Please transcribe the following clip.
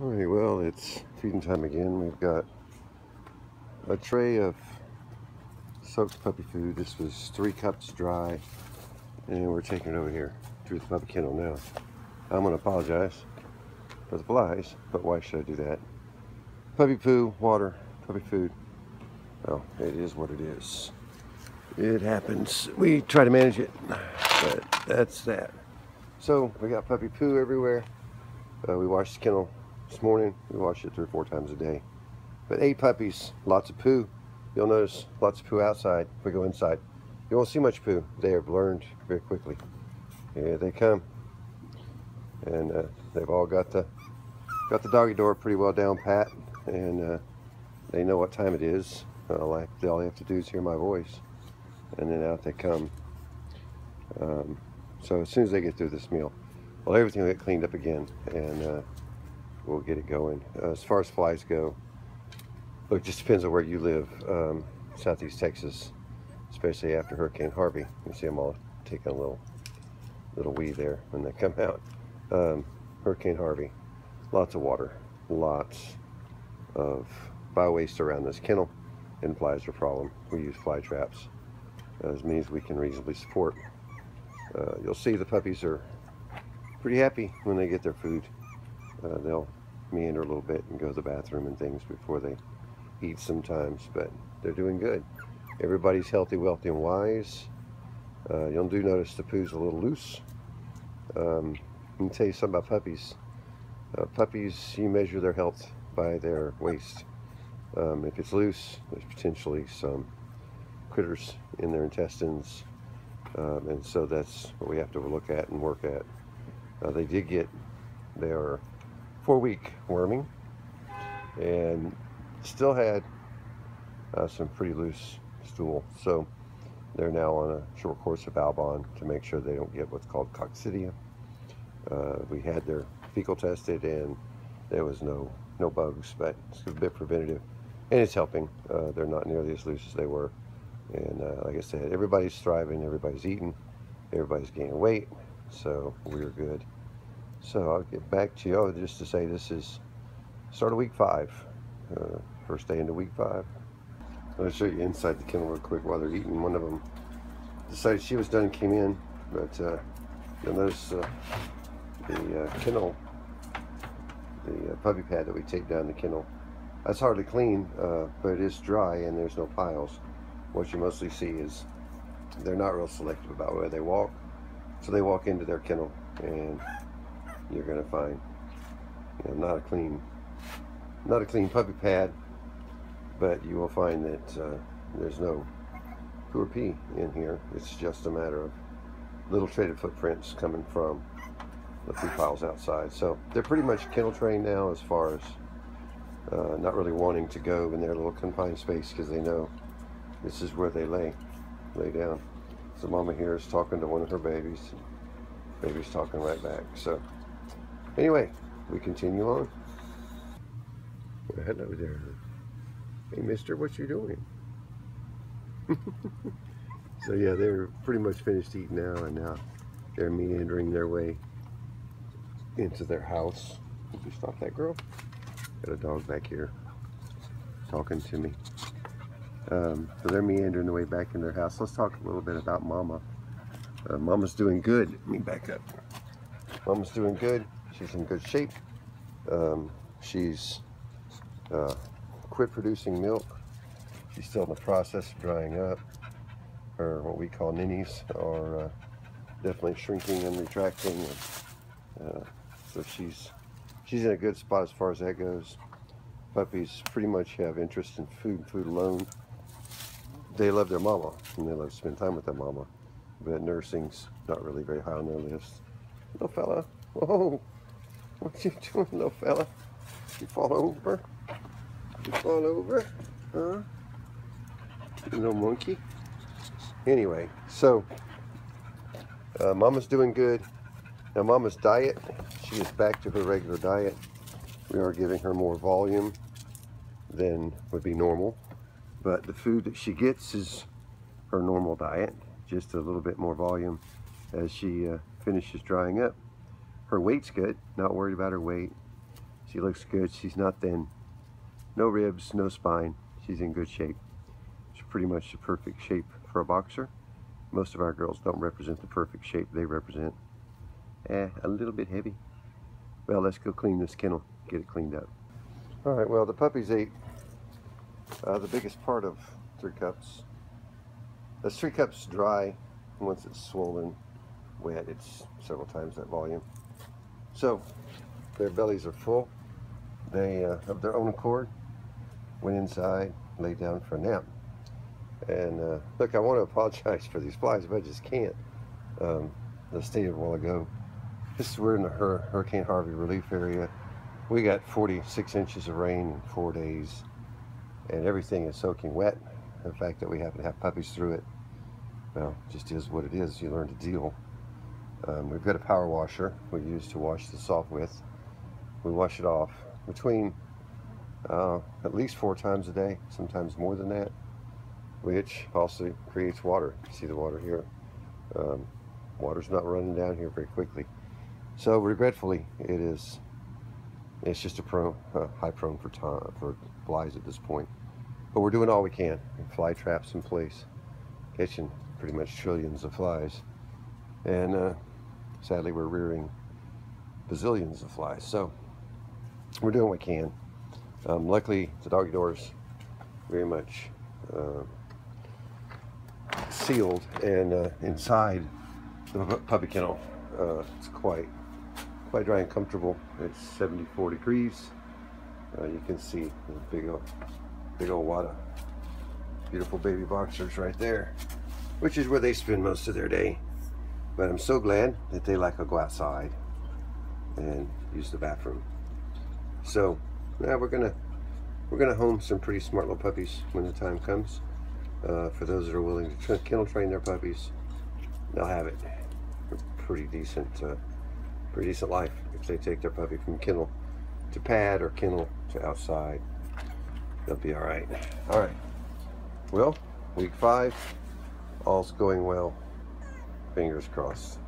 Alright, well, it's feeding time again. We've got a tray of soaked puppy food. This was 3 cups dry, and we're taking it over here to the puppy kennel now. I'm going to apologize for the flies, but why should I do that? Puppy poo, water, puppy food. Well, it is what it is. It happens. We try to manage it, but that's that. So, we got puppy poo everywhere. We washed the kennel this morning. We wash it 3 or 4 times a day. But 8 puppies, lots of poo. You'll notice lots of poo outside. If we go inside, you won't see much poo. They are learned very quickly. Here they come, and they've all got the doggy door pretty well down pat, and they know what time it is. All they have to do is hear my voice, and then out they come. So as soon as they get through this meal, well, everything will get cleaned up again, and we'll get it going. As far as flies go, look, it just depends on where you live. Southeast Texas, especially after Hurricane Harvey, you see them all taking a little wee there when they come out. Hurricane Harvey, lots of water, lots of bio-waste around this kennel, and flies are a problem. We use fly traps as many as we can reasonably support. You'll see the puppies are pretty happy when they get their food. They'll meander a little bit and go to the bathroom and things before they eat sometimes, but they're doing good. Everybody's healthy, wealthy, and wise. You'll do notice the poo's a little loose. Let me tell you something about puppies. Puppies, you measure their health by their waist. If it's loose, there's potentially some critters in their intestines, and so that's what we have to look at and work at. They did get their 4-week worming, and still had some pretty loose stool, so they're now on a short course of Albon to make sure they don't get what's called coccidia. We had their fecal tested, and there was no bugs, but it's a bit preventative, and it's helping. They're not nearly as loose as they were, and like I said, everybody's thriving, everybody's eating, everybody's gaining weight, so we're good. So I'll get back to you. Just to say, this is start of week 5, first day into week 5. I'm going to show you inside the kennel real quick while they're eating. One of them decided she was done and came in, but you'll notice the kennel, the puppy pad that we take down the kennel, that's hardly clean, but it is dry and there's no piles. What you mostly see is they're not real selective about where they walk, so they walk into their kennel, and you're going to find, not a clean puppy pad, but you will find that there's no poo or pee in here. It's just a matter of little traded footprints coming from the poo piles outside. So they're pretty much kennel trained now, as far as not really wanting to go in their little confined space, because they know this is where they lay down. So mama here is talking to one of her babies. Baby's talking right back. So anyway, we continue on. Well, hello there. Hey, mister, what you doing? So yeah, they're pretty much finished eating now, and now they're meandering their way into their house. Did you stop that, girl? Got a dog back here talking to me. So they're meandering their way back in their house. Let's talk a little bit about Mama. Mama's doing good. Let me back up. Mama's doing good. She's in good shape. She's quit producing milk. She's still in the process of drying up. Her, what we call ninnies, are definitely shrinking and retracting. And, so she's in a good spot as far as that goes. Puppies pretty much have interest in food alone. They love their mama, and they love to spend time with their mama. But nursing's not really very high on their list. Little fella, whoa, what you doing, little fella? You fall over? You fall over? Huh? You little monkey? Anyway, so Mama's doing good. Now Mama's diet, she is back to her regular diet. We are giving her more volume than would be normal, but the food that she gets is her normal diet, just a little bit more volume as she finishes drying up. Her weight's good, not worried about her weight. She looks good. She's not thin. No ribs, no spine. She's in good shape. She's pretty much the perfect shape for a boxer. Most of our girls don't represent the perfect shape. They represent a little bit heavy. Well, let's go clean this kennel, get it cleaned up. All right, well, the puppies ate the biggest part of 3 cups. That's 3 cups dry. Once it's swollen, wet, it's several times that volume. So their bellies are full. They, of their own accord, went inside, laid down for a nap. And look, I want to apologize for these flies, but I just can't. The stated a while ago, we're in the Hurricane Harvey relief area. We got 46 inches of rain in 4 days, and everything is soaking wet. The fact that we happen to have puppies through it, well, just is what it is. You learn to deal. We've got a power washer we use to wash this off with. We wash it off between at least 4 times a day, sometimes more than that, which also creates water. You see the water here? Water's not running down here very quickly. So regretfully, it's just a high prone for flies at this point. But we're doing all we can. Fly traps in place, catching pretty much trillions of flies. And sadly, we're rearing bazillions of flies. So we're doing what we can. Luckily, the doggy door's very much sealed, and inside the puppy kennel, it's quite dry and comfortable. It's 74 degrees. You can see the big old wad of beautiful baby boxers right there, which is where they spend most of their day. But I'm so glad that they like to go outside and use the bathroom. So now we're gonna home some pretty smart little puppies when the time comes. For those that are willing to kennel train their puppies, they'll have it. A pretty decent life if they take their puppy from kennel to pad or kennel to outside. They'll be all right. All right. Well, week 5, all's going well. Fingers crossed.